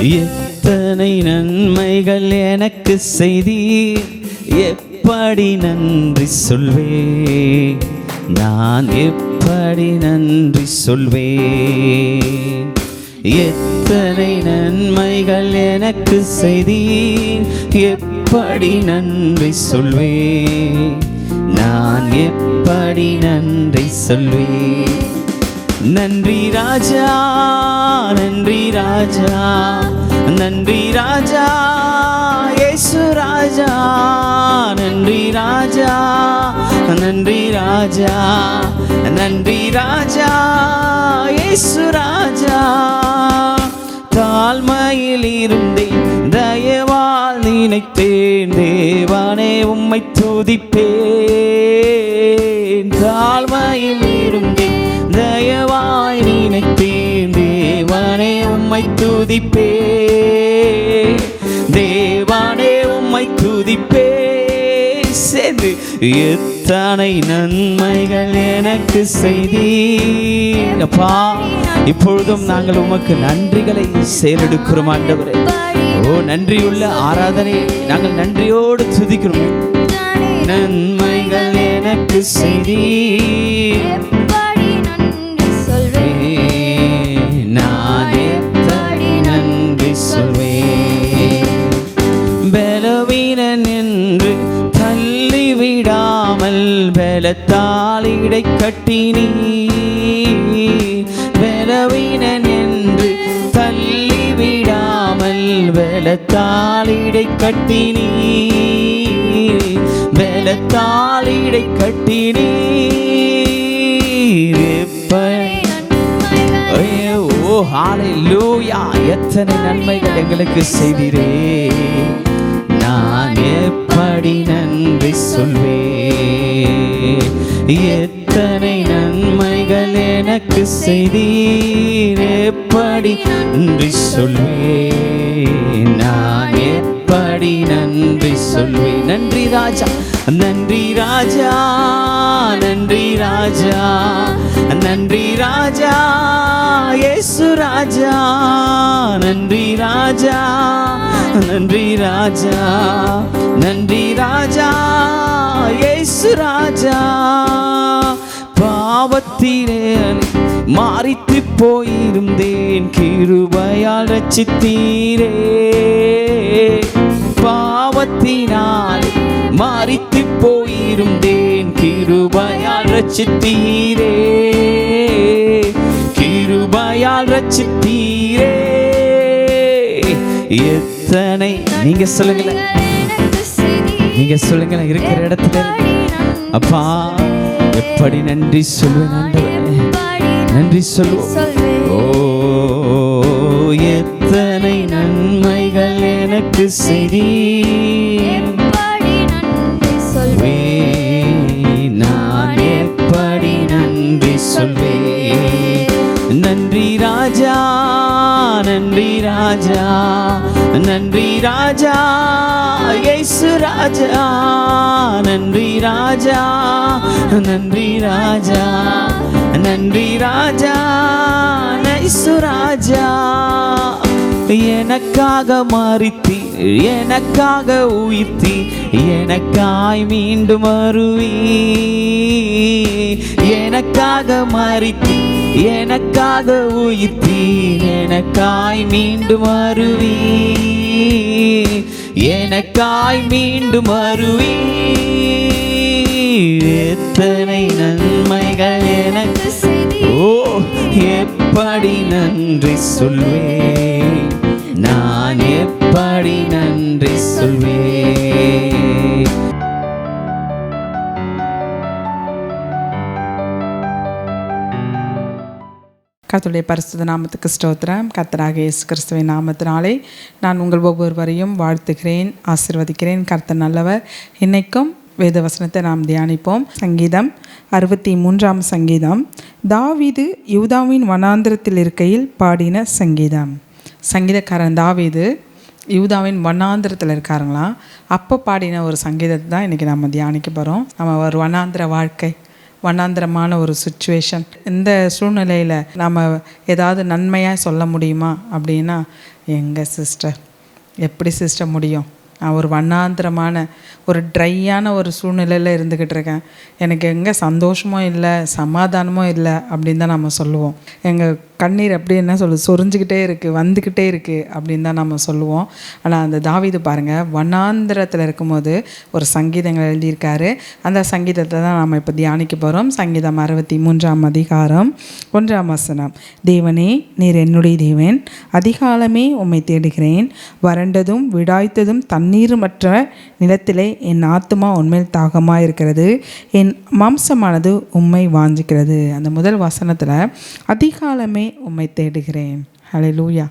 எத்தனை நன்மைகள் எனக்கு செய்தீர், எப்படி நன்றி சொல்வேன், நான் எப்படி நன்றி சொல்வேன். எத்தனை நன்மைகள் எனக்கு செய்தீர், எப்படி நன்றி சொல்வேன், நான் எப்படி நன்றி சொல்வேன். நன்றி ராஜா, நன்றி ராஜா, நன்றி ராஜா, இயேசு ராஜா. நன்றி ராஜா, நன்றி ராஜா, நன்றி ராஜா, இயேசு ராஜா. தாழ்மையில் இருந்தேன், தயவால் நினைத்தேன், தேவனே உம்மை துதிப்பேன். தாழ்மையில் இருந்தேன், தயவாய் நினைத்தேன், தேவனே உம்மை துதிப்பேன், தேவனே உம்மை துதிப்பேன். சேர்ந்து எத்தனை நன்மைகள் எனக்கு செய்தீரப்பா. இப்பொழுதும் நாங்கள் உமக்கு நன்றிகளை செயலெடுக்கிறோம் ஆண்டவரே. ஓ, நன்றியுள்ள ஆராதனை நாங்கள் நன்றியோடு துதிக்கிறோம். நன்மைகள் எனக்கு செய்தீர், நான் எப்படி நன்றி சொல்வேன். பலவீனன் என்று தள்ளிவிடாமல் பலத்தால் இடை கட்டினீ. பலவீனன் என்று தள்ளிவிடாமல் பலத்தால் இடை கட்டினீ. பலத்தால் இடை கட்டினீ. ஓ ஹல்லேலூயா, எத்தனை நன்மைகள் எங்களுக்கு செய்தீரே, நான் எப்படி நன்றி சொல்வேன். எத்தனை நன்மைகள் எனக்கு செய்தீர், எப்படி நன்றி சொல்வேன், நான் எப்படி நன்றி சொல்வேன். நன்றி ராஜா, நன்றி ராஜா, நன்றி ராஜா, நன்றி ராஜா, இயேசு ராஜா. நன்றி ராஜா, நன்றி ராஜா, நன்றி ராஜா, இயேசு ராஜா. பாவத்திலே மாறித்து போயிருந்தேன், கிருபையால் ரட்சித்தீரே. பாவத்தினால் மாறித்து போயிருந்தேன், கிருபையால் ரட்சித்தீரே. கிருபையால் ரட்சித்தீரே. எத்தனை, நீங்க சொல்லுங்களேன், நீங்க சொல்லுங்களேன் இருக்கிற இடத்துல. அப்பா, எப்படி நன்றி சொல்வேன் ஆண்டவரே, நன்றி சொல்லுவோம். ஓ, எத்தனை நன்மைகள் எனக்கு செய்தீர், நான் எப்படி நன்றி சொல்வேன். நன்றி ராஜா, நன்றி ராஜா, நன்றி ராஜா, இயேசு ராஜா. நன்றி ராஜா, நன்றி ராஜா, நன்றி ராஜா, இயேசு ராஜா. எனக்காக மரித்தி, எனக்காக உயிர்த்தி, எனக்காய் மீண்டும் வருவி. எனக்காக மரித்தி, எனக்காக உயிர்த்தி, எனக்காய் மீண்டும் வருவி. எனக்காய் மீண்டும் வருவி. எத்தனை நன்மைகள் எனக்கு, ஓ, எப்படி நன்றி சொல்வேன், நான் எப்படி நன்றி சொல்வேன். கர்த்தருடைய பரிசுத்த நாமத்துக்கு ஸ்தோத்திரம். கர்த்தராகிய இயேசு கிறிஸ்துவின் நாமத்தினாலே நான் உங்கள் ஒவ்வொருவரையும் வாழ்த்துகிறேன், ஆசீர்வதிக்கிறேன். கர்த்தர் நல்லவர். இன்னைக்கும் வேத வசனத்தை நாம் தியானிப்போம். சங்கீதம் 63 சங்கீதம். தாவீது யூதாவின் வனாந்திரத்தில் இருக்கையில் பாடின சங்கீதம். சங்கீதக்காரன் தாவீது யூதாவின் வனாந்திரத்தில் இருக்காருங்களாம். அப்போ பாடின ஒரு சங்கீதத்தை தான் இன்றைக்கி நம்ம தியானிக்க போகிறோம். நம்ம ஒரு வனாந்திர வாழ்க்கை வண்ணாந்திரமான ஒரு சுச்சுவேஷன். இந்த சூழ்நிலையில் நாம் ஏதாவது நன்மையாக சொல்ல முடியுமா அப்படின்னா, எங்கே சிஸ்டர், எப்படி சிஸ்டர் முடியும்? நான் ஒரு வண்ணாந்திரமான ஒரு ட்ரையான ஒரு சூழ்நிலையில் இருந்துக்கிட்டு இருக்கேன். எனக்கு எங்கே சந்தோஷமும் இல்லை, சமாதானமும் இல்லை அப்படின்னு தான் நம்ம சொல்லுவோம். எங்கள் கண்ணீர் அப்படி என்ன சொல்லுது, சொரிஞ்சிக்கிட்டே இருக்குது, வந்துக்கிட்டே இருக்குது அப்படின்னு தான் நம்ம சொல்லுவோம். ஆனால் அந்த தாவீது பாருங்கள், வண்ணாந்திரத்தில் இருக்கும்போது ஒரு சங்கீதங்கள் எழுதியிருக்காரு. அந்த சங்கீதத்தை தான் நம்ம இப்போ தியானிக்க போகிறோம். சங்கீதம் 63 அதிகாரம் 1 தேவனே, நீர் என்னுடைய தேவன், அதிகாலமே உம்மை தேடுகிறேன். வறண்டதும் விடாய்த்ததும் தண்ணீருமற்ற நிலத்திலே என் ஆத்துமா உண்மையில் தாகமாக இருக்கிறது, என் மாம்சமானது உம்மை வாஞ்சிக்கிறது. அந்த முதல் வசனத்தில் அதிகாலமே உம்மை தேடுகிறேன். ஹல்லேலூயா.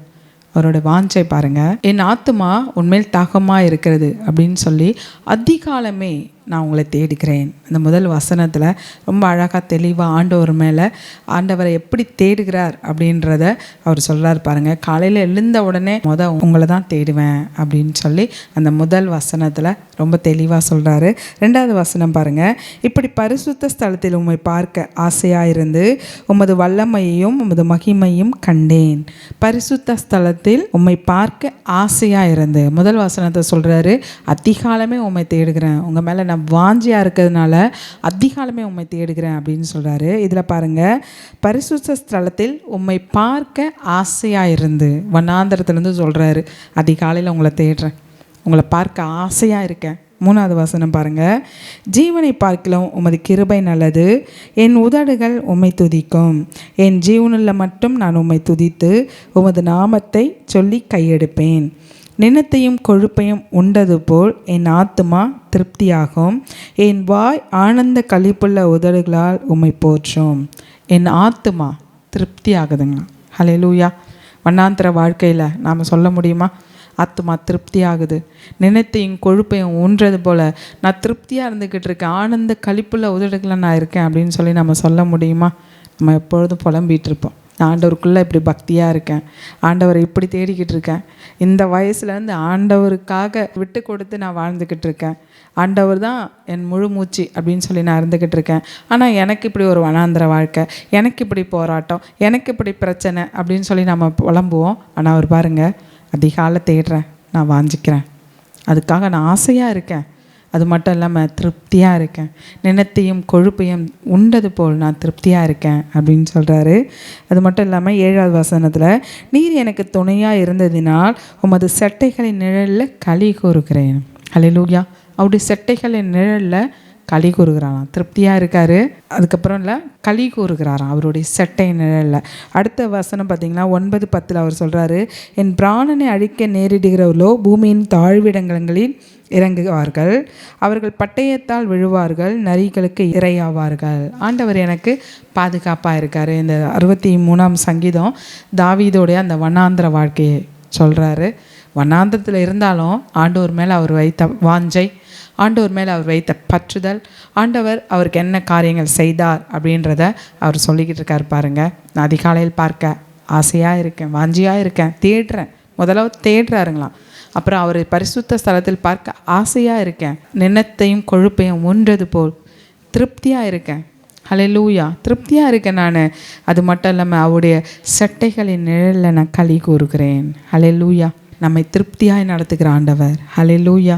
அவரோட வாஞ்சை பாருங்கள், என் ஆத்துமா உண்மையில் தாகமாக இருக்கிறது அப்படின்னு சொல்லி அதிகாலமே நான் உங்களை தேடுகிறேன். அந்த முதல் வசனத்தில் ரொம்ப அழகாக தெளிவாக ஆண்டவர் மேலே ஆண்டவரை எப்படி தேடுகிறார் அப்படின்றத அவர் சொல்கிறார் பாருங்கள். காலையில் எழுந்த உடனே உங்களை தான் தேடுவேன் அப்படின்னு சொல்லி அந்த முதல் வசனத்தில் ரொம்ப தெளிவாக சொல்கிறாரு. 2வது வசனம் பாருங்கள், இப்படி பரிசுத்த ஸ்தலத்தில் உம்மை பார்க்க ஆசையாக இருந்து உமது வல்லமையையும் உமது மகிமையும் கண்டேன். பரிசுத்த ஸ்தலத்தில் உம்மை பார்க்க ஆசையாக இருந்து, முதல் வசனத்தை சொல்கிறாரு, அதிகாலமே உம்மை தேடுகிறேன், உங்கள் மேலே நான் வாஞ்சியாக இருக்கிறதுனால அதிகாலமே உம்மை தேடுகிறேன் அப்படின்னு சொல்கிறாரு. இதில் பாருங்கள், பரிசுத்த ஸ்தலத்தில் உம்மை பார்க்க ஆசையாக இருந்து, வண்ணாந்திரத்துலேருந்து சொல்கிறாரு, அதிகாலையில் உங்களை தேடுறேன், உங்களை பார்க்க ஆசையாக இருக்கேன். 3வது வசனம் பாருங்கள், ஜீவனை பார்க்கலாம் உமது கிருபை நல்லது, என் உதடுகள் உம்மை துதிக்கும், என் ஜீவனில் மட்டும் நான் உம்மை துதித்து உமது நாமத்தை சொல்லி கையெடுப்பேன். நினத்தையும் கொழுப்பையும் உண்டது போல் என் ஆத்துமா திருப்தியாகும், என் வாய் ஆனந்த களிப்புள்ள உதடுகளால் உம்மை போற்றும். என் ஆத்துமா திருப்தி ஆகுதுங்க. ஹல்லேலூயா. வண்ணாந்திர வாழ்க்கையில் நாம் சொல்ல முடியுமா, ஆத்துமா திருப்தி ஆகுது, நினைத்தையும் கொழுப்பையும் ஊன்றது போல் நான் திருப்தியாக இருந்துக்கிட்டு இருக்கேன், ஆனந்த களிப்புள்ள உதடுகளை நான் இருக்கேன் அப்படின்னு சொல்லி நம்ம சொல்ல முடியுமா? நம்ம எப்பொழுதும் புலம்பிகிட்டு இருப்போம், ஆண்டவருக்குள்ளே இப்படி பக்தியாக இருக்கேன், ஆண்டவரை இப்படி தேடிக்கிட்டு இருக்கேன், இந்த வயசுலேருந்து ஆண்டவருக்காக விட்டு கொடுத்து நான் வாழ்ந்துக்கிட்டு இருக்கேன், ஆண்டவர் தான் என் முழு மூச்சு அப்படின்னு சொல்லி நான் இருந்துக்கிட்டு இருக்கேன். ஆனால் எனக்கு இப்படி ஒரு வனாந்திர வாழ்க்கை, எனக்கு இப்படி போராட்டம், எனக்கு இப்படி பிரச்சனை அப்படின்னு சொல்லி நம்ம புலம்புவோம். ஆனால் அவர் பாருங்கள், அதிகாலை தேடுறேன், நான் வாஞ்சிக்கிறேன், அதுக்காக நான் ஆசையாக இருக்கேன், அது மட்டும் இல்லாமல் திருப்தியாக இருக்கேன், நினத்தையும் கொழுப்பையும் உண்டது போல் நான் திருப்தியாக இருக்கேன் அப்படின்னு சொல்கிறாரு. அது மட்டும் இல்லாமல் 7வது வசனத்தில், நீர் எனக்கு துணையாக இருந்ததினால் உமது செட்டைகளின் நிழலில் களி கூறுகிறேன். ஹல்லேலூயா. அவருடைய செட்டைகளின் நிழலில் களி கூறுகிறாராம், திருப்தியாக இருக்கார். அதுக்கப்புறம் இல்லை, களி கூறுகிறாராம் அவருடைய செட்டை நிழலில். அடுத்த வசனம் பார்த்திங்கன்னா 9:10 அவர் சொல்கிறாரு, என் பிராணனை அழிக்க நேரிடுகிறவர்களோ பூமியின் தாழ்விடங்களில் இறங்குவார்கள், அவர்கள் பட்டயத்தால் விழுவார்கள், நரிகளுக்கு இரையாவார்கள். ஆண்டவர் எனக்கு பாதுகாப்பாக இருக்கார். இந்த 63ஆம் சங்கீதம் தாவீதோடைய அந்த வண்ணாந்திர வாழ்க்கையை சொல்கிறாரு. வண்ணாந்திரத்தில் இருந்தாலும் ஆண்டவர் மேலே அவர் வைத்த வாஞ்சை, ஆண்டவர் மேலே அவர் வைத்த பற்றுதல், ஆண்டவர் அவருக்கு என்ன காரியங்கள் செய்தார் அப்படின்றத அவர் சொல்லிக்கிட்டு இருக்கார் பாருங்கள். நான் அதிகாலையில் பார்க்க ஆசையாக இருக்கேன், வாஞ்சியாக இருக்கேன், தேடுறேன். முதல்ல தேடுறாருங்களாம். அப்புறம் அவர் பரிசுத்த ஸ்தலத்தில் பார்க்க ஆசையாக இருக்கேன், நினத்தையும் கொழுப்பையும் உண்றது போல் திருப்தியாக இருக்கேன். ஹல்லேலூயா. திருப்தியாக இருக்கேன் நான். அது மட்டும் இல்லாமல் அவருடைய சட்டைகளின் நிழலில் நான் களி கூறுகிறேன். ஹல்லேலூயா. நம்மை திருப்தியாய் நடத்துகிற ஆண்டவர். ஹல்லேலூயா.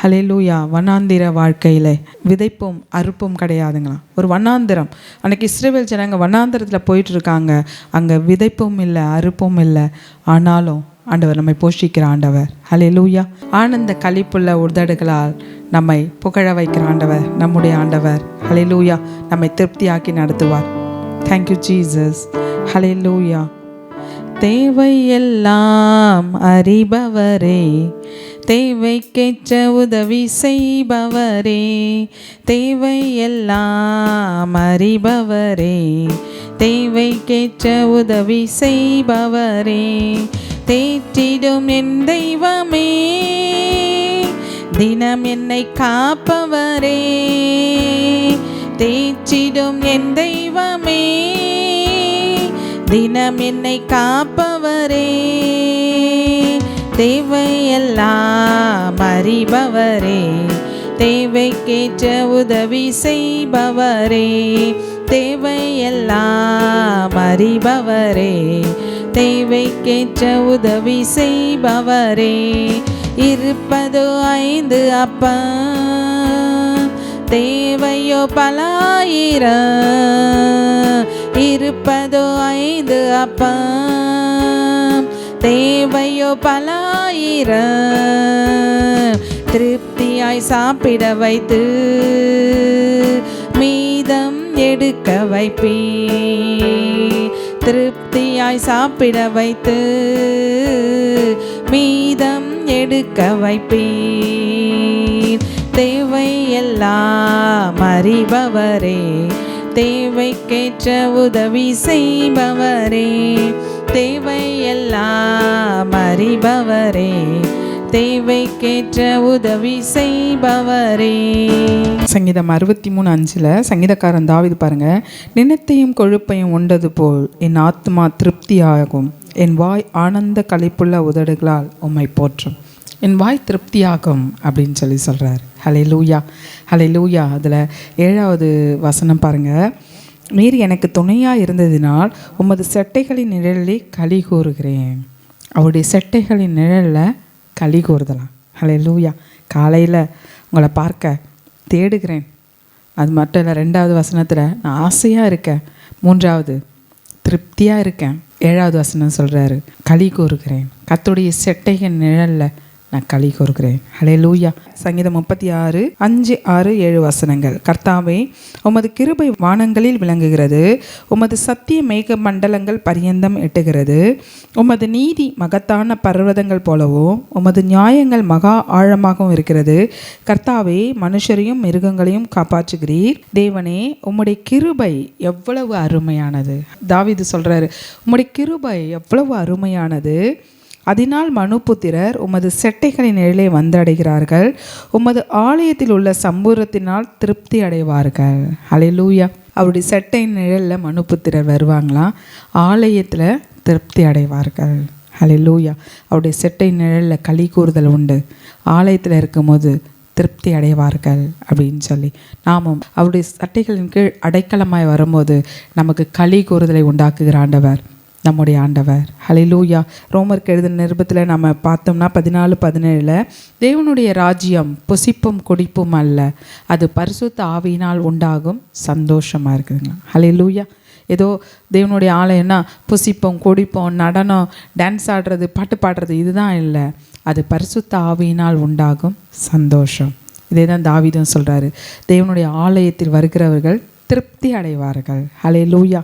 ஹல்லேலூயா. வண்ணாந்திர வாழ்க்கையில் விதைப்பும் அறுப்பும் கிடையாதுங்களாம். ஒரு வண்ணாந்திரம். அன்றைக்கி இஸ்ரவேல் ஜனங்க வண்ணாந்திரத்தில் போயிட்டுருக்காங்க, அங்கே விதைப்பும் இல்லை அறுப்பும் இல்லை, ஆனாலும் ஆண்டவர் நம்மை போஷிக்கிற ஆண்டவர். ஹல்லேலூயா. ஆனந்த களிப்புள்ள உதடுகளால் நம்மை புகழ வைக்கிற ஆண்டவர் நம்முடைய ஆண்டவர். ஹல்லேலூயா. நம்மை திருப்தியாக்கி நடத்துவார். Thank you Jesus. ஹல்லேலூயா. தேவையெல்லாம் அறிபவரே, தேவைக்கேற்ற உதவி செய்பவரே, தேவையெல்லாம் அறிபவரே, தேவைக்கேற்ற உதவி செய்பவரே, தேற்றிடும் என் தெய்வமே, தினம் என்னை காப்பவரே, தேற்றிடும் என் தெய்வமே, தினம் என்னை காப்பவரே, தேவையெல்லாம் அறிபவரே, தேவைக்கேற்ற உதவி செய்பவரே, தேவையெல்லாம் அறிபவரே, தேவைக்கேற்ற உதவி செய்பவரே. இருப்பதோ 5 அப்பம், தேவையோ பலாயிரம். இருப்பதோ 5 அப்பம், தேவையோ பலாயிரம். திருப்தியாய் சாப்பிட வைத்து மீதம் எடுக்க வைப்பீ. திருப்தியாய் சாப்பிட வைத்து மீதம் எடுக்க வைப்பீர். தேவையெல்லாம் அறிபவரே, தேவைக்கேற்ற உதவி செய்பவரே, தேவையெல்லாம் அறிபவரே, தேவைக்கேற்ற உதவி செய்பவரே. சங்கீதம் 63:5 சங்கீதக்காரன் தாவீது பாருங்க, நினைத்தையும் கொழுப்பையும் உண்டது போல் என் ஆத்மா திருப்தியாகும், என் வாய் ஆனந்த களிப்புள்ள உதடுகளால் உம்மை போற்றும். என் வாய் திருப்தியாகும் அப்படின்னு சொல்லி சொல்கிறார். ஹல்லேலூயா, ஹல்லேலூயா. அதில் 7வது வசனம் பாருங்கள், நீர் எனக்கு துணையாக இருந்ததினால் உமது செட்டைகளின் நிழலில் களி கூறுகிறேன். அவருடைய செட்டைகளின் நிழலில் களி கூறுதலாம். ஹல்லேலூயா. காலையில் உங்களை பார்க்க தேடுகிறேன், அது மட்டும் இல்லை. 2வது வசனத்தில் நான் ஆசையாக இருக்கேன். 3வது திருப்தியாக இருக்கேன். 7வது வசனம் சொல்கிறாரு, களி கூறுகிறேன். கர்த்தருடைய செட்டையின் நிழலில் நான் களி கூறுகிறேன். ஹல்லேலூயா. சங்கீதம் 36 5, 6, 7 வசனங்கள். கர்த்தாவே, உமது கிருபை வானங்களில் விளங்குகிறது, உமது சத்திய மேக மண்டலங்கள் பரியந்தம் எட்டுகிறது. உமது நீதி மகத்தான பர்வதங்கள் போலவும் உமது நியாயங்கள் மகா ஆழமாகவும் இருக்கிறது. கர்த்தாவே, மனுஷரையும் மிருகங்களையும் காப்பாற்றுகிறீர். தேவனே, உம்முடைய கிருபை எவ்வளவு அருமையானது. தாவீது சொல்கிறாரு, உம்முடைய கிருபை எவ்வளவு அருமையானது. அதனால் மனுபுத்திரர் உமது செட்டைகளின் நிழலை வந்தடைகிறார்கள். உமது ஆலயத்தில் உள்ள சம்பூரத்தினால் திருப்தி அடைவார்கள். ஹல்லேலூயா. அவருடைய செட்டையின் நிழலில் மனுபுத்திரர் வருவாங்களாம், ஆலயத்தில் திருப்தி அடைவார்கள். ஹல்லேலூயா. அவருடைய செட்டை நிழலில் களி கூறுதல் உண்டு, ஆலயத்தில் இருக்கும்போது திருப்தி அடைவார்கள் அப்படின்னு சொல்லி நாமும் அவருடைய சட்டைகளின் கீழ் அடைக்கலமாய் வரும்போது நமக்கு களி கூறுதலை உண்டாக்குகிற ஆண்டவர் நம்முடைய ஆண்டவர். ஹல்லேலூயா. ரோமருக்கு எழுதின நிருபத்தில் நம்ம பார்த்தோம்னா 14:17 தேவனுடைய ராஜ்யம் புசிப்பும் குடிப்பும் அல்ல, அது பரிசுத்த ஆவியினால் உண்டாகும் சந்தோஷமாக இருக்குதுங்க. ஹல்லேலூயா. ஏதோ தேவனுடைய ஆலயம்னா புசிப்போம் குடிப்போம் நடனம் டான்ஸ் ஆடுறது பாட்டு பாடுறது இதுதான் இல்லை, அது பரிசுத்த ஆவியினால் உண்டாகும் சந்தோஷம். இதே தான் தாவீதும் சொல்கிறாரு, தேவனுடைய ஆலயத்தில் வருகிறவர்கள் திருப்தி அடைவார்கள். ஹல்லேலூயா,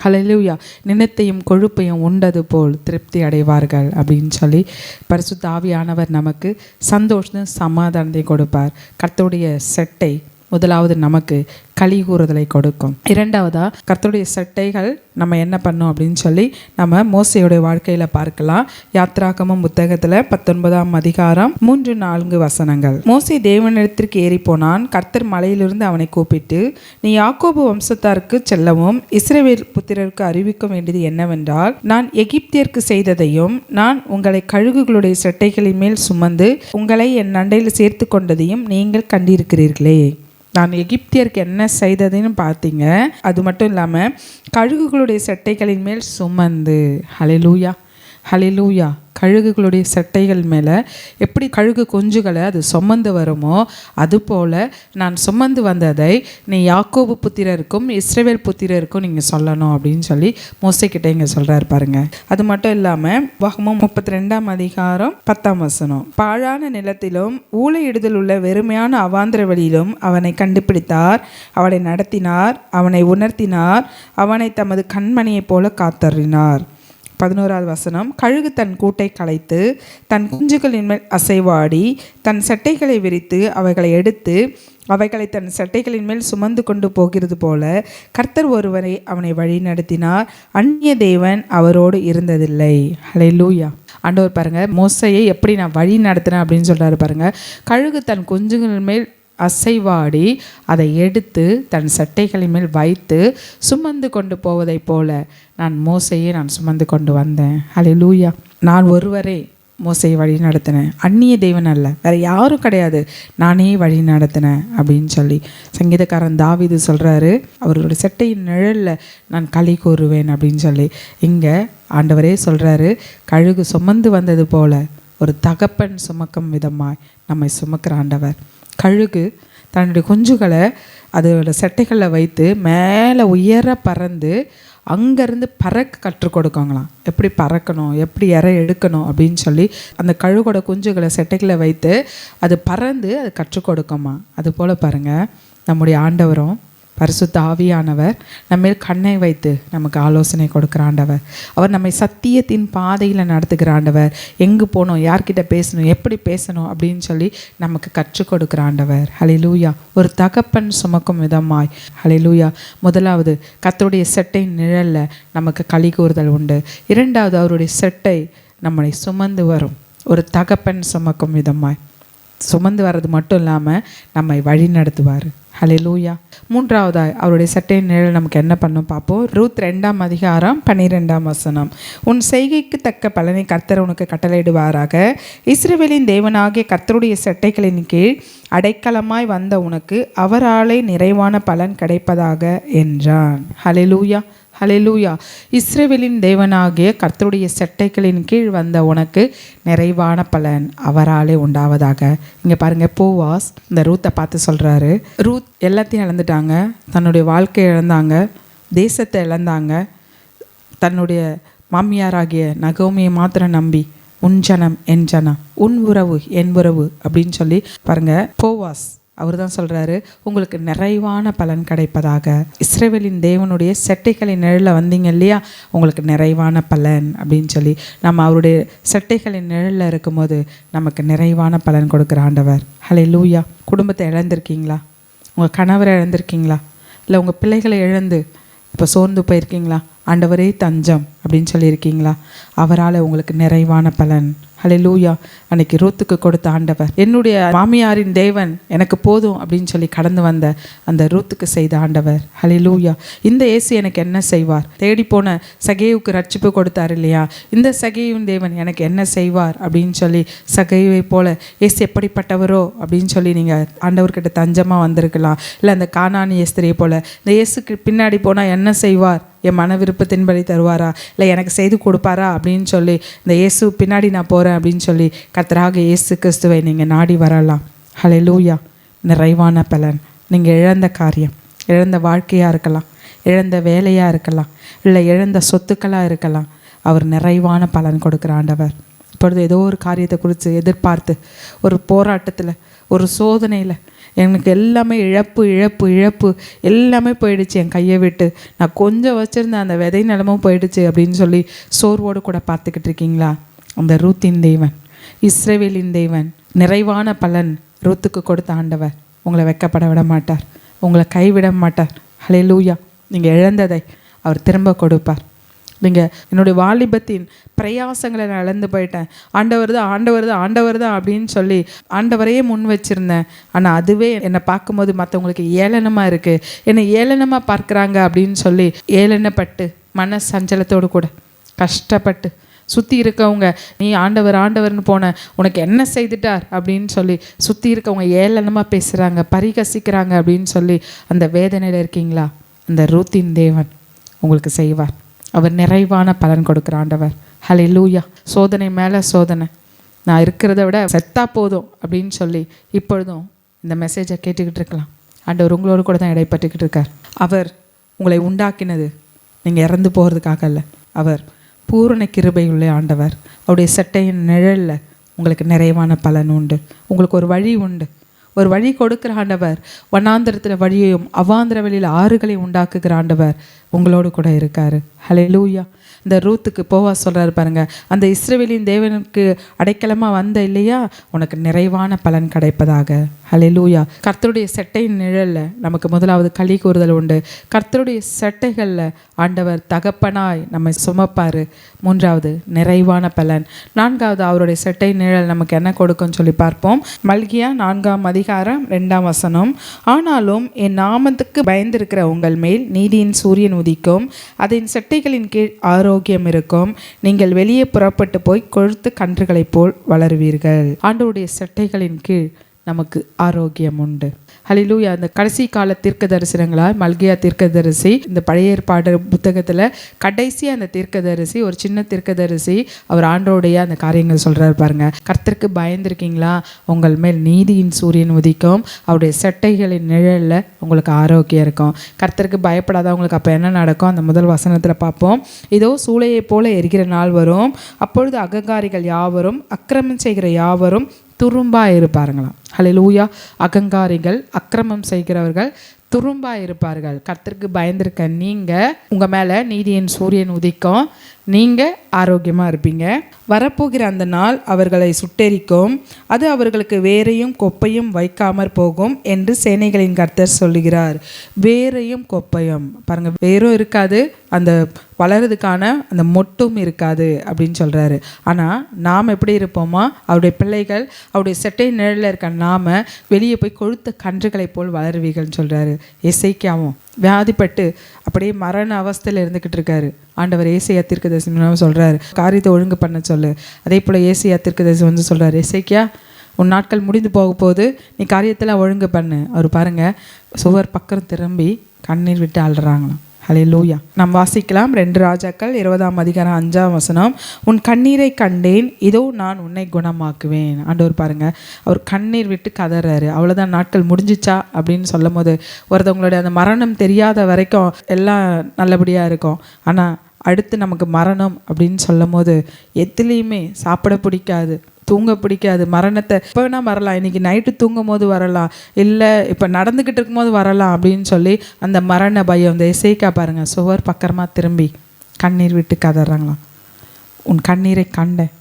ஹல்லேலூயா. நினைத்தையும் கொழுப்பையும் உண்டது போல் திருப்தி அடைவார்கள் அப்படின்னு சொல்லி பரிசுத்த ஆவியானவர் நமக்கு சந்தோஷம் சமாதானத்தை கொடுப்பார். கர்த்தருடைய செட்டை முதலாவது நமக்கு களி கூறுதலை கொடுக்கும். 2வதா கர்த்தருடைய சட்டைகள் நம்ம என்ன பண்ணோம் அப்படின்னு சொல்லி நம்ம மோசேயுடைய வாழ்க்கையில் பார்க்கலாம். யாத்ராகமம் புத்தகத்தில் 19ஆம் அதிகாரம் 3-4 வசனங்கள். மோசே தேவனிடத்திற்கு ஏறி போனான். கர்த்தர் மலையிலிருந்து அவனை கூப்பிட்டு, நீ யாக்கோபு வம்சத்தாருக்கு செல்லவும் இஸ்ரவேல் புத்திரருக்கு அறிவிக்க வேண்டியது என்னவென்றால், நான் எகிப்தியருக்கு செய்ததையும் நான் உங்களை கழுகுகளுடைய சட்டைகளின் மேல் சுமந்து உங்களை என் நண்டையில் சேர்த்து கொண்டதையும் நீங்கள் கண்டிருக்கிறீர்களே. நான் எகிப்தியருக்கு என்ன செய்ததுன்னு பார்த்தீங்க, அது மட்டும் இல்லாமல் கழுகுகளுடைய சட்டைகளின் மேல் சுமந்து. ஹல்லேலூயா, ஹல்லேலூயா. கழுகுகளுடைய சட்டைகள் மேலே எப்படி கழுகு குஞ்சுகளை அது சுமந்து வருமோ அதுபோல் நான் சுமந்து வந்ததை நீ யாக்கோபு புத்திரருக்கும் இஸ்ரவேல் புத்திரருக்கும் நீங்கள் சொல்லணும் அப்படின்னு சொல்லி மோசேக்கிட்ட இங்கே சொல்கிறார் பாருங்கள். அது மட்டும் இல்லாமல் உபாகமம் 32ஆம் அதிகாரம் 10ஆம் வசனம். பாழான நிலத்திலும் ஊளையிடுதல் உள்ள வெறுமையான அவாந்திர வழியிலும் அவனை கண்டுபிடித்தார், அவனை நடத்தினார், அவனை உணர்த்தினார், அவனை தமது கண்மணியைப் போல காத்தறினார். 11ஆவது வசனம். கழுகு தன் கூட்டை கலைத்து தன் குஞ்சுகளின் மேல் அசைவாடி தன் சட்டைகளை விரித்து அவைகளை எடுத்து அவைகளை தன் சட்டைகளின் மேல் சுமந்து கொண்டு போகிறது போல கர்த்தர் ஒருவரை அவனை வழி நடத்தினார், அந்நிய தேவன் அவரோடு இருந்ததில்லை. ஹல்லேலூயா. ஆண்டவர் பாருங்க, மோசையை எப்படி நான் வழி நடத்தினேன் அப்படின்னு சொல்றாரு பாருங்க. கழுகு தன் குஞ்சுகளின் மேல் அசைவாடி அதை எடுத்து தன் சட்டைகளின் மேல் வைத்து சுமந்து கொண்டு போவதை போல நான் மோசையை நான் சுமந்து கொண்டு வந்தேன். ஹல்லேலூயா. நான் ஒருவரே மோசையை வழி நடத்தினேன், அந்நிய தேவன் அல்ல, வேறு யாரும் கிடையாது, நானே வழி நடத்தினேன் அப்படின்னு சொல்லி சங்கீதக்காரன் தாவீது சொல்கிறாரு. அவருடைய செட்டையின் நிழலில் நான் களி கூறுவேன் அப்படின்னு சொல்லி. இங்கே ஆண்டவரே சொல்கிறாரு, கழுகு சுமந்து வந்தது போல ஒரு தகப்பன் சுமக்கும் விதமாய் நம்மை சுமக்கிற ஆண்டவர். கழுகு தன்னுடைய குஞ்சுகளை அதோட செட்டைகளில் வைத்து மேலே உயர பறந்து அங்கேருந்து பறக்க கற்றுக் கொடுக்காங்களாம். எப்படி பறக்கணும், எப்படி இறை எடுக்கணும் அப்படின்னு சொல்லி அந்த கழுகோட குஞ்சுகளை செட்டைகளை வைத்து அது பறந்து அது கற்றுக் கொடுக்குமா. அது போல் பாருங்கள், நம்முடைய ஆண்டவரும் பரிசுத்த ஆவியானவர் நம்ம கண்ணை வைத்து நமக்கு ஆலோசனை கொடுக்குற ஆண்டவர். அவர் நம்மை சத்தியத்தின் பாதையில் நடத்துகிற ஆண்டவர். எங்கே போகணும், யார்கிட்ட பேசணும், எப்படி பேசணும் அப்படின்னு சொல்லி நமக்கு கற்றுக் கொடுக்குற ஆண்டவர். ஹல்லேலூயா. ஒரு தகப்பன் சுமக்கும் விதமாய். ஹல்லேலூயா. முதலாவது, கர்த்தருடைய செட்டை நிழலில் நமக்கு களி கூறுதல் உண்டு. இரண்டாவது, அவருடைய செட்டை நம்மளை சுமந்து வரும். ஒரு தகப்பன் சுமக்கும் விதமாய் சுமந்து வர்றது மட்டும் இல்லாமல் நம்மை வழி நடத்துவார். ஹல்லேலூயா. மூன்றாவதாய், அவருடைய சட்டையின் நிழல் நமக்கு என்ன பண்ணும் பார்ப்போம். ரூத் 2:12. உன் செய்கைக்கு தக்க பலனை கர்த்தர் உனக்கு கட்டளையிடுவாராக. இஸ்ரவேலின் தேவனாகிய கர்த்தருடைய சட்டைகளின் கீழ் அடைக்கலமாய் வந்த உனக்கு அவராலே நிறைவான பலன் கிடைப்பதாக என்றான். ஹல்லேலூயா. ஹல்லேலூயா. இஸ்ரவேலின் தேவனாகிய கர்த்தருடைய செட்டைகளின் கீழ் வந்த உனக்கு நிறைவான பலன் அவராலே உண்டாவதாக. இங்கே பாருங்கள், போவாஸ் இந்த ரூத்தை பார்த்து சொல்கிறாரு. ரூத் எல்லாத்தையும் இழந்துட்டாங்க, தன்னுடைய வாழ்க்கையை இழந்தாங்க, தேசத்தை இழந்தாங்க, தன்னுடைய மாமியாராகிய நகோமியை மாத்திரம் நம்பி உன் ஜனம் என் ஜனம், உன் உறவு என் உறவு அப்படின்னு சொல்லி பாருங்கள். போவாஸ் அவர் தான் சொல்கிறாரு, உங்களுக்கு நிறைவான பலன் கிடைப்பதாக. இஸ்ரவேலின் தேவனுடைய செட்டைகளின் நிழலில் வந்தீங்க இல்லையா, உங்களுக்கு நிறைவான பலன் அப்படின்னு சொல்லி. நம்ம அவருடைய செட்டைகளின் நிழலில் இருக்கும்போது நமக்கு நிறைவான பலன் கொடுக்குற ஆண்டவர். ஹல்லேலூயா. குடும்பத்தை இழந்திருக்கீங்களா? உங்கள் கணவரை இழந்திருக்கீங்களா? இல்லை உங்கள் பிள்ளைகளை இழந்து இப்போ சோர்ந்து போயிருக்கீங்களா? ஆண்டவரே தஞ்சம் அப்படின்னு சொல்லியிருக்கீங்களா? அவரால் உங்களுக்கு நிறைவான பலன். ஹல்லேலூயா. அன்னைக்கு ரூத்துக்கு கொடுத்த ஆண்டவர், என்னுடைய மாமியாரின் தேவன் எனக்கு போதும் அப்படின்னு சொல்லி கடந்து வந்த அந்த ரூத்துக்கு செய்த ஆண்டவர். ஹல்லேலூயா. இந்த இயேசு எனக்கு என்ன செய்வார்? தேடி போன சகேயுவுக்கு ரட்சிப்பு கொடுத்தார் இல்லையா, இந்த சகேயுவின் தேவன் எனக்கு என்ன செய்வார் அப்படின்னு சொல்லி சகேயுவை போல இயேசு எப்படிப்பட்டவரோ அப்படின்னு சொல்லி நீங்கள் ஆண்டவர்கிட்ட தஞ்சமாக வந்திருக்கலாம். இல்லை அந்த கானானிய ஸ்திரியை போல இந்த இயேசுக்கு பின்னாடி போனால் என்ன செய்வார், என் மன விருப்பத்தின்படி தருவாரா, இல்லை எனக்கு செய்து கொடுப்பாரா அப்படின்னு சொல்லி இந்த இயேசு பின்னாடி நான் போகிறேன் அப்படின்னு சொல்லி கர்த்தராக இயேசு கிறிஸ்துவை நீங்கள் நாடி வரலாம். ஹல்லேலூயா. நிறைவான பலன். நீங்கள் இழந்த காரியம், இழந்த வாழ்க்கையாக இருக்கலாம், இழந்த வேலையாக இருக்கலாம், இல்லை இழந்த சொத்துக்களாக இருக்கலாம், அவர் நிறைவான பலன் கொடுக்குற ஆண்டவர். இப்பொழுது ஏதோ ஒரு காரியத்தை குறித்து எதிர்பார்த்து ஒரு போராட்டத்தில், ஒரு சோதனையில், எனக்கு எல்லாமே இழப்பு இழப்பு இழப்பு எல்லாமே போயிடுச்சு என் கையை விட்டு, நான் கொஞ்சம் வச்சுருந்த அந்த விதை நிலமும் போயிடுச்சு அப்படின்னு சொல்லி சோர்வோடு கூட பார்த்துக்கிட்டு இருக்கீங்களா? அந்த ரூத்தின் தேவன், இஸ்ரவேலின் தேவன், நிறைவான பலன் ரூத்துக்கு கொடுத்த ஆண்டவர் உங்களை வெட்கப்பட விட மாட்டார், உங்களை கைவிட மாட்டார். ஹல்லேலூயா. நீங்கள் இழந்ததை அவர் திரும்ப கொடுப்பார். நீங்கள் என்னுடைய வாலிபத்தின் பிரயாசங்களை நான் இழந்து போயிட்டேன், ஆண்டவர் தான் ஆண்டவர் தான் ஆண்டவர் தான் அப்படின்னு சொல்லி ஆண்டவரையே முன் வச்சுருந்தேன், ஆனால் அதுவே என்னை பார்க்கும்போது மற்றவங்களுக்கு ஏளனமாக இருக்குது, என்னை ஏளனமாக பார்க்குறாங்க அப்படின்னு சொல்லி ஏளனப்பட்டு மன சஞ்சலத்தோடு கூட கஷ்டப்பட்டு சுற்றி இருக்கவங்க நீ ஆண்டவர் ஆண்டவர்னு போன, உனக்கு என்ன செய்துட்டார் அப்படின்னு சொல்லி சுற்றி இருக்கவங்க ஏளனமாக பேசுகிறாங்க, பரிகசிக்கிறாங்க அப்படின்னு சொல்லி அந்த வேதனையில் இருக்கீங்களா? அந்த ரூத்தின் தேவன் உங்களுக்கு செய்வார். அவர் நிறைவான பலன் கொடுக்குற ஆண்டவர். ஹல்லேலூயா. சோதனை மேலே சோதனை, நான் இருக்கிறத விட செத்தா போதும் அப்படின்னு சொல்லி இப்பொழுதும் இந்த மெசேஜை கேட்டுக்கிட்டு இருக்கலாம். ஆண்டவர் உங்களோடு கூட தான் இடைப்பட்டுக்கிட்டு இருக்கார். அவர் உங்களை உண்டாக்கினது நீங்கள் இறந்து போகிறதுக்காக இல்லை, அவர் பூரண கிருபை உள்ள ஆண்டவர். அவருடைய சட்டையின் நிழலில் உங்களுக்கு நிறைவான பலன் உண்டு, உங்களுக்கு ஒரு வழி உண்டு, ஒரு வழி கொடுக்குற ஆண்டவர். வனாந்திரத்தில் வழியையும் அவாந்திர வழியில் ஆறுகளை உண்டாக்குகிற ஆண்டவர் உங்களோடு கூட இருக்காரு. ஹல்லேலூயா. இந்த ரூத்துக்கு போவா சொல்கிறாரு பாருங்க, அந்த இஸ்ரவேலின் தேவனுக்கு அடைக்கலமாக வந்த இல்லையா, உனக்கு நிறைவான பலன் கிடைப்பதாக. ஹல்லேலூயா. கர்த்தருடைய செட்டையின் நிழலில் நமக்கு முதலாவது களி கூறுதல் உண்டு. கர்த்தருடைய செட்டைகளில் ஆண்டவர் தகப்பனாய் நம்மை சுமப்பார். மூன்றாவது நிறைவான பலன். நான்காவது அவருடைய செட்டை நிழல் நமக்கு என்ன கொடுக்கும்னு சொல்லி பார்ப்போம். மல்கியா 4 அதிகாரம் 2ஆம் வசனம். ஆனாலும் என் நாமத்துக்கு பயந்திருக்கிற உங்கள் மேல் நீதியின் சூரியன் உதிக்கும், அதன் செட்டைகளின் கீழ் ஆரோக்கியம் இருக்கும், நீங்கள் வெளியே புறப்பட்டு போய் கொழுத்து கன்றுகளைப் போல் வளருவீர்கள். ஆண்டவருடைய செட்டைகளின் கீழ் நமக்கு ஆரோக்கியம் உண்டு. ஹல்லேலூயா. அந்த கடைசி கால தீர்க்க தரிசனங்களாய் மல்கியா தீர்க்கதரிசி, இந்த பழைய ஏற்பாடு புத்தகத்தில் கடைசி அந்த தீர்க்கதரிசி, ஒரு சின்ன தீர்க்கதரிசி, அவர் ஆண்டோடைய அந்த காரியங்கள் சொல்கிறார் பாருங்க. கர்த்தருக்கு பயந்துருக்கீங்களா? உங்கள் மேல் நீதியின் சூரியன் உதிக்கும், அவருடைய செட்டைகளின் நிழலில் உங்களுக்கு ஆரோக்கியம் இருக்கும். கர்த்தருக்கு பயப்படாதவங்களுக்கு அப்போ என்ன நடக்கும்? அந்த முதல் வசனத்தில் பார்ப்போம். இதோ சூளையை போல எரிகிற நாள் வரும், அப்பொழுது அகங்காரிகள் யாவரும் அக்கிரமம் செய்கிற யாவரும் துரும்பாக இருப்பாருங்களாம். ஹல்லேலூயா. அகங்காரிகள், அக்கிரமம் செய்கிறவர்கள் துரும்பாக இருப்பார்கள். கர்த்தருக்கு பயந்திருக்க நீங்கள், உங்கள் மேலே நீதியின் சூரியன் உதிக்கும், நீங்கள் ஆரோக்கியமாக இருப்பீங்க. வரப்போகிற அந்த நாள் அவர்களை சுட்டெரிக்கும், அது அவர்களுக்கு வேரையும் கொப்பையும் வைக்காமற் போகும் என்று சேனைகளின் கர்த்தர் சொல்லுகிறார். வேரையும் கொப்பையும் பாருங்கள், வேரும் இருக்காது, அந்த வளர்றதுக்கான அந்த மொட்டும் இருக்காது அப்படின்னு சொல்கிறாரு. ஆனால் நாம் எப்படி இருப்போமா? அவருடைய பிள்ளைகள், அவருடைய செட்டை நிழலில் இருக்க நாம் வெளியே போய் கொழுத்த கன்றுகளை போல் வளருவீர்கள்னு சொல்கிறாரு. எசேக்கியாவும் வியாதிப்பட்டு அப்படியே மரண அவஸ்தையில் இருந்துக்கிட்டு இருக்காரு. ஆண்டவர் ஏசாயா தீர்க்கதரிசி சொல்கிறாரு, காரியத்தை ஒழுங்கு பண்ண சொல்லு. அதே போல் ஏசாயா தீர்க்கதரிசி வந்து சொல்கிறார், எசேக்கியா உன் நாட்கள் முடிந்து போக போது, நீ காரியத்தில் ஒழுங்கு பண்ணு. அவர் பாருங்கள், சுவர் பக்கம் திரும்பி கண்ணீர் விட்டு அழுறாங்களாம். ஹல்லேலூயா. நாம் வாசிக்கலாம் 2 ராஜாக்கள் 20ஆம் அதிகாரம் 5ஆம் வசனம். உன் கண்ணீரை கண்டேன், இதோ நான் உன்னை குணமாக்குவேன். ஆண்டவர் பாருங்க, அவர் கண்ணீர் விட்டு கதறாரு. அவ்வளோதான், நாட்கள் முடிஞ்சிச்சா அப்படின்னு சொல்லும் போது, ஒருத்தவங்களுடைய அந்த மரணம் தெரியாத வரைக்கும் எல்லாம் நல்லபடியாக இருக்கும். ஆனால் அடுத்து நமக்கு மரணம் அப்படின்னு சொல்லும் போது எதுலேயுமே சாப்பிட பிடிக்காது, தூங்க பிடிக்காது. மரணத்தை இப்போ வேணால் வரலாம், இன்றைக்கி நைட்டு தூங்கும் போது வரலாம், இல்லை இப்போ நடந்துக்கிட்டு இருக்கும்போது வரலாம் அப்படின்னு சொல்லி அந்த மரண பயம். இந்த எசேக்கியா பாருங்கள், சுவர் பக்கமாக திரும்பி கண்ணீர் விட்டு கதறாங்களாம். உன் கண்ணீரை கண்டேன்,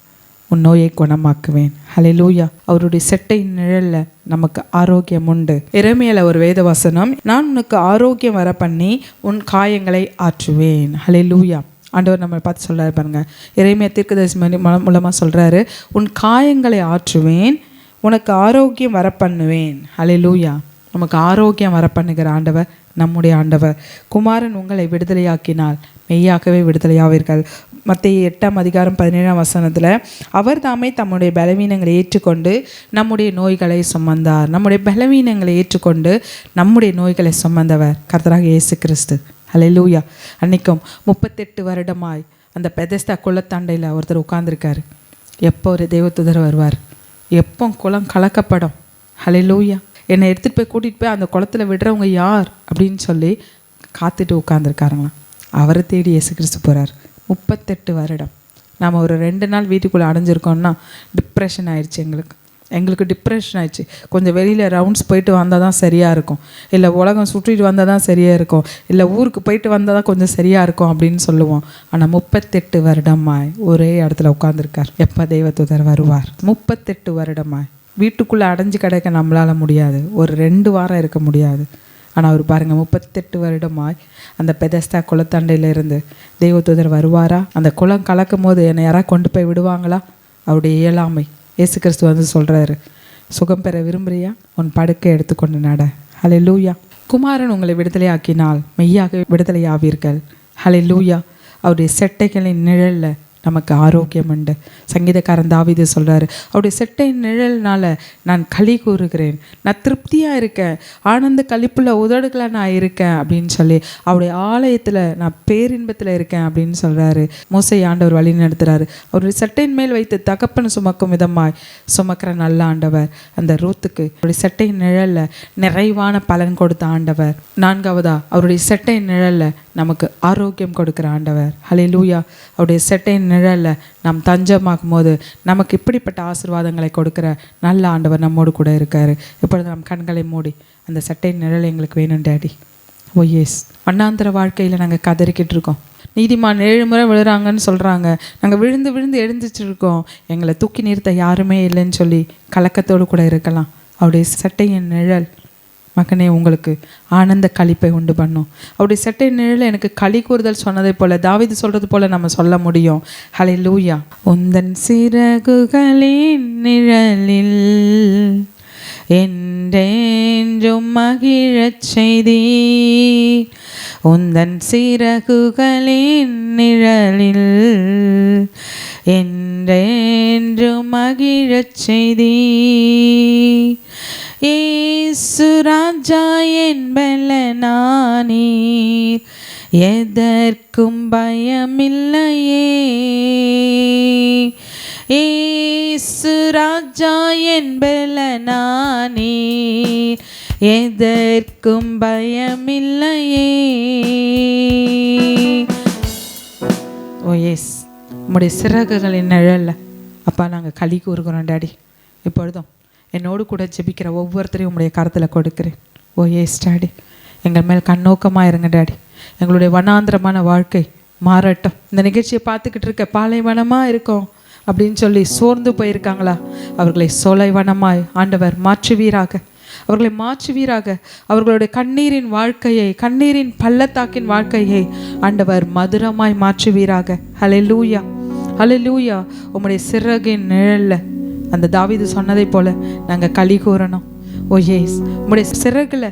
உன் நோயை குணமாக்குவேன். ஹல்லேலூயா. அவருடைய செட்டை நிழலில் நமக்கு ஆரோக்கியம் உண்டு. எரேமியால ஒரு வேத வசனம், நான் உனக்கு ஆரோக்கியம் வர பண்ணி உன் காயங்களை ஆற்றுவேன். ஹல்லேலூயா. ஆண்டவர் நம்ம பார்த்து சொல்கிறாரு பாருங்க, எரேமியா தீர்க்கதரிசி மூலமாக சொல்கிறாரு, உன் காயங்களை ஆற்றுவேன், உனக்கு ஆரோக்கியம் வர பண்ணுவேன். ஹல்லேலூயா. நமக்கு ஆரோக்கியம் வர பண்ணுகிற ஆண்டவர் நம்முடைய ஆண்டவர். குமாரன் உங்களை விடுதலையாக்கினால் மெய்யாகவே விடுதலையாவீர்கள். மத்தேயு 8ஆம் அதிகாரம் 17ஆம் வசனத்தில், அவர் தாமே தம்முடைய பலவீனங்களை ஏற்றுக்கொண்டு நம்முடைய நோய்களை சுமந்தார். நம்முடைய பலவீனங்களை ஏற்றுக்கொண்டு நம்முடைய நோய்களை சுமந்தவர் கர்த்தராக இயேசு கிறிஸ்து. ஹல்லேலூயா. அன்றைக்கும் 38 வருடமாய் அந்த பெதெஸ்தா குளத்தாண்டையில் ஒருத்தர் உட்கார்ந்துருக்காரு. எப்போ ஒரு தேவதூதர் வருவார், எப்போ குளம் கலக்கப்படும். ஹல்லேலூயா. என்னை எடுத்துகிட்டு போய் கூட்டிகிட்டு போய் அந்த குளத்தில் விடுறவங்க யார் அப்படின்னு சொல்லி காத்துட்டு உட்காந்துருக்காருங்களாம். அவரை தேடி இயேசு கிறிஸ்து போகிறார். 38 வருடம். நாம் ஒரு 2 நாள் வீட்டுக்குள்ளே அடைஞ்சிருக்கோம்னா டிப்ரெஷன் ஆயிடுச்சு. எங்களுக்கு டிப்ரெஷன் ஆயிடுச்சு. கொஞ்சம் வெளியில் ரவுண்ட்ஸ் போயிட்டு வந்தால் தான் சரியாக இருக்கும், இல்லை உலகம் சுற்றிட்டு வந்தால் தான் சரியாக இருக்கும், இல்லை ஊருக்கு போயிட்டு வந்தால் தான் கொஞ்சம் சரியாக இருக்கும் அப்படின்னு சொல்லுவோம். ஆனால் 38 வருடமாய் ஒரே இடத்துல உட்காந்துருக்கார். எப்போ தேவதூதர் வருவார்? 38 வருடமாய் வீட்டுக்குள்ளே அடைஞ்சு கிடக்க நம்மளால் முடியாது, ஒரு 2 வாரம் இருக்க முடியாது. ஆனால் அவர் பாருங்கள், 38 வருடமாய் அந்த பெதெஸ்தா குளத்தண்டையிலிருந்து தேவதூதர் வருவாரா? அந்த குளம் கலக்கும் போது என்னை யாராவது கொண்டு போய் விடுவாங்களா? அவருடைய இயலாமை. இயேசு கிறிஸ்து வந்து சொல்கிறாரு, சுகம் பெற விரும்புறியா? உன் படுக்கை எடுத்துக்கொண்டு நட. ஹல்லேலூயா. குமாரன் உங்களை விடுதலையாக்கினால் மெய்யாக விடுதலையாவீர்கள். ஹல்லேலூயா. அவருடைய செட்டைகளின் நிழலில் நமக்கு ஆரோக்கியம் உண்டு. சங்கீதக்காரன் தாவீது சொல்கிறாரு, அவருடைய செட்டை நிழல்னால நான் களி கூறுகிறேன், நான் திருப்தியாக இருக்கேன், ஆனந்த களிப்புள்ள உதடுகளை நான் இருக்கேன் அப்படின்னு சொல்லி அவருடைய ஆலயத்தில் நான் பேரின்பத்தில் இருக்கேன் அப்படின்னு சொல்கிறாரு. மோசே ஆண்டவர் வழி நடத்துகிறாரு. அவருடைய செட்டையின் மேல் வைத்து தகப்பன் சுமக்கும் விதமாய் சுமக்கிற நல்ல ஆண்டவர். அந்த ரூத்துக்கு அவருடைய செட்டை நிழலில் நிறைவான பலன் கொடுத்த ஆண்டவர். 4வதா அவருடைய செட்டை நிழலில் நமக்கு ஆரோக்கியம் கொடுக்குற ஆண்டவர். ஹல்லேலூயா. அவருடைய செட்டை நிழலில் நாம் தஞ்சமாகும் போது நமக்கு இப்படிப்பட்ட ஆசீர்வாதங்களை கொடுக்குற நல்ல ஆண்டவர் நம்மோடு கூட இருக்கார். இப்பொழுது நம் கண்களை மூடி அந்த செட்டை நிழல் எங்களுக்கு வேணும் டேடி. ஓ எஸ். வண்ணாந்திர வாழ்க்கையில் நாங்கள் கதறிக்கிட்டு இருக்கோம். நீதிமான் 7 முறை விழுறாங்கன்னு சொல்கிறாங்க, நாங்கள் விழுந்து விழுந்து எழுந்திரிச்சிருக்கோம், எங்களை தூக்கி நிறுத்த யாருமே இல்லைன்னு சொல்லி கலக்கத்தோடு கூட இருக்கலாம். அவருடைய செட்டையின் நிழல் மகனே உங்களுக்கு ஆனந்த களிப்பை உண்டு பண்ணும். அவருடைய செட்டை நிழல் எனக்கு களி கூறுதல் சொன்னதை போல, தாவீது சொல்கிறது போல நம்ம சொல்ல முடியும். ஹல்லேலூயா. உந்தன் சிறகுகளின் நிழலில் என்றென்றும் மகிழச் செய்தீர். உந்தன் சிறகுகளின் நிழலில் என்றென்றும் மகிழச் செய்தீர். இயேசு ராஜா என் பலனானீர், எதற்கும் பயமில்லையே. இயேசு ராஜா என் பலனானீர், எதற்கும் பயமில்லையே. ஓ எஸ், உம்முடைய சிறகுகளின் நிழல்ல அப்பா நாங்கள் களி கூறுகிறோம் டாடி. இப்பொழுதும் என்னோடு கூட ஜெபிக்கிற ஒவ்வொருத்தரையும் உம்முடைய கரத்தில் கொடுக்கிறேன். ஓ எஸ் டாடி, எங்கள் மேல் கண்ணோக்கமாக இருங்க டாடி. எங்களுடைய வனாந்திரமான வாழ்க்கை மாறட்டும். இந்த நிகழ்ச்சியை பார்த்துக்கிட்டு இருக்க பாலைவனமாக இருக்கோம் அப்படின்னு சொல்லி சோர்ந்து போயிருக்காங்களா, அவர்களை சோலைவனமாய் ஆண்டவர் மாற்றுவீராக. அவர்களை மாற்றுவீராக. அவர்களுடைய கண்ணீரின் வாழ்க்கையை, கண்ணீரின் பள்ளத்தாக்கின் வாழ்க்கையை ஆண்டவர் மதுரமாய் மாற்றுவீராக. ஹல்லேலூயா, ஹல்லேலூயா. உம்முடைய சிறகின் நிழல்ல அந்த தாவீது சொன்னதை போல நாங்கள் களி கூறணும். ஓ ஏஸ், உம்முடைய சிறகுல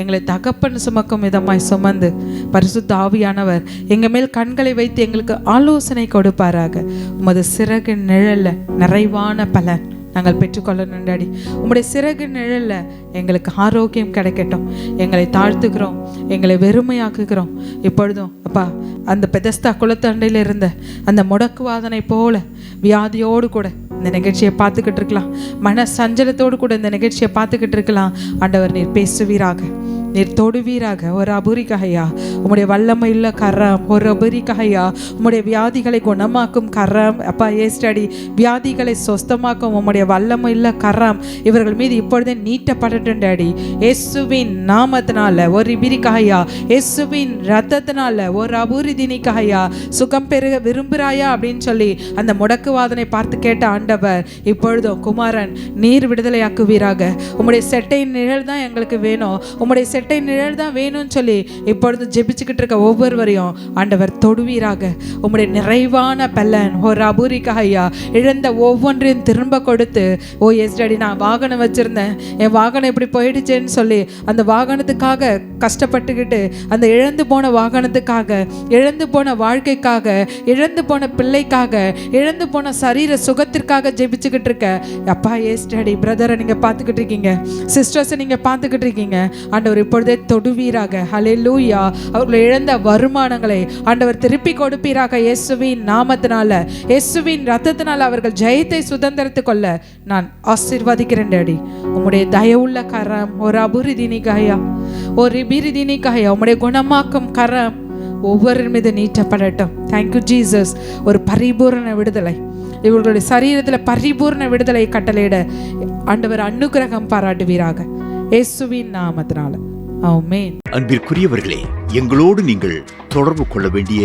எங்களை தகப்பன் சுமக்கும் விதமாய் சுமந்து பரிசுத்த ஆவியானவர் எங்கள் மேல் கண்களை வைத்து எங்களுக்கு ஆலோசனை கொடுப்பாராக. உமது சிறகு நிழல்ல நிறைவான பலன் நாங்கள் பெற்றுக்கொள்ளணும் டாடி. உம்முடைய சிறகு நிழல்ல எங்களுக்கு ஆரோக்கியம் கிடைக்கட்டும். எங்களை தாழ்த்துக்கிறோம், எங்களை வெறுமையாக்குகிறோம். இப்பொழுதும் அப்பா அந்த பெதஸ்தா குளத்தண்டையில் இருந்த அந்த முடக்குவாதனை போல வியாதியோடு கூட இந்த நிகழ்ச்சியை பார்த்துக்கிட்டு இருக்கலாம், மன சஞ்சலத்தோடு கூட இந்த நிகழ்ச்சியை பார்த்துக்கிட்டு இருக்கலாம். ஆண்டவர் நீர் பேசுவீராக, நீர் தொடுவீராக. ஒரு அபுரிகையா உம்முடைய வல்லமையுள்ள கரம், ஒரு அபுரிகையா உம்முடைய வியாதிகளை குணமாக்கும் கரம் அப்பா. ஏஸ்டாடி வியாதிகளை சொஸ்தமாக்கும் உம்முடைய வல்லமையுள்ள கரம் இவர்கள் மீது இப்பொழுதே நீட்டப்படட்டும் டாடி. இயேசுவின் நாமத்தினால ஒரு பிரிகையா, இயேசுவின் ரத்தத்தினால ஒரு அபுரிதினிகையா சுகம் பெருக விரும்புகிறாயா அப்படின்னு சொல்லி அந்த முடக்குவாதனை பார்த்து கேட்ட ஆண்டவர் இப்பொழுதும் குமாரன் நீர் விடுதலையாக்குவீராக. உம்முடைய செட்டை நிழல் தான் எங்களுக்கு வேணும், உம்முடைய செட்டை நிழல் தான் வேணும்னு சொல்லி இப்பொழுது ஜெபிச்சுக்கிட்டு இருக்க ஒவ்வொருவரையும் ஆண்டவர் தொடுவீராக. உம்முடைய நிறைவான பலன் ஒரு அபூரிகையா இழந்த ஒவ்வொன்றையும் திரும்ப கொடுத்து, ஓ எஸ் டாடி நான் வாகனம் வச்சிருந்தேன், என் வாகனம் இப்படி போயிடுச்சேன்னு சொல்லி அந்த வாகனத்துக்காக கஷ்டப்பட்டுக்கிட்டு, அந்த இழந்து போன வாகனத்துக்காக, இழந்து போன வாழ்க்கைக்காக, இழந்து போன பிள்ளைக்காக, இழந்து போன சரீர சுகத்திற்காக ஜெபிச்சுக்கிட்டு இருக்க அப்பா எஸ் டாடி பிரதரை நீங்க பார்த்துக்கிட்டு இருக்கீங்க, சிஸ்டர்ஸை நீங்க பார்த்துக்கிட்டு இருக்கீங்க. ஆண்டவர் இப்பொழுதே தொடுவீராக. ஹல்லேலூயா. அவர்களை இழந்த வருமானங்களை ஆண்டவர் திருப்பி கொடுப்பீராக. இயேசுவின் நாமத்தினால, இயேசுவின் ரத்தத்தினால அவர்கள் ஜெயத்தை சுதந்திரத்து கொள்ள நான் ஆசீர்வதிக்கிறேன் டாடி. உம்முடைய தயவுள்ள கரம் ஒரு அபுரிதினிகையா, ஒரு பிரிதினிகையா உம்முடைய குணமாக்கும் கரம் ஒவ்வொரு மீது நீட்டப்படட்டும். Thank you Jesus. ஒரு பரிபூரண விடுதலை இவர்களுடைய சரீரத்தில் பரிபூர்ண விடுதலை கட்டளையிட ஆண்டவர் அனுக்கிரகம் பாராட்டுவீராக. இயேசுவின் நாமத்தினால ஆமென். அன்பிற்குரியவர்களே, எங்களோடு நீங்கள் தொடர்பு கொள்ள வேண்டிய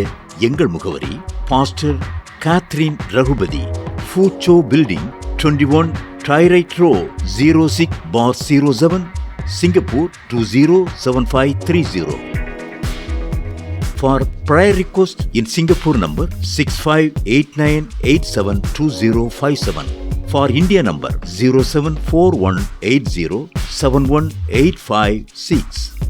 எங்கள் முகவரி pastor Catherine Raghupathi, Foochow Building 21 Tyrwhitt Road 06/07 Singapore 207530. For prayer request in Singapore number 6589872057. For India number 074180718556.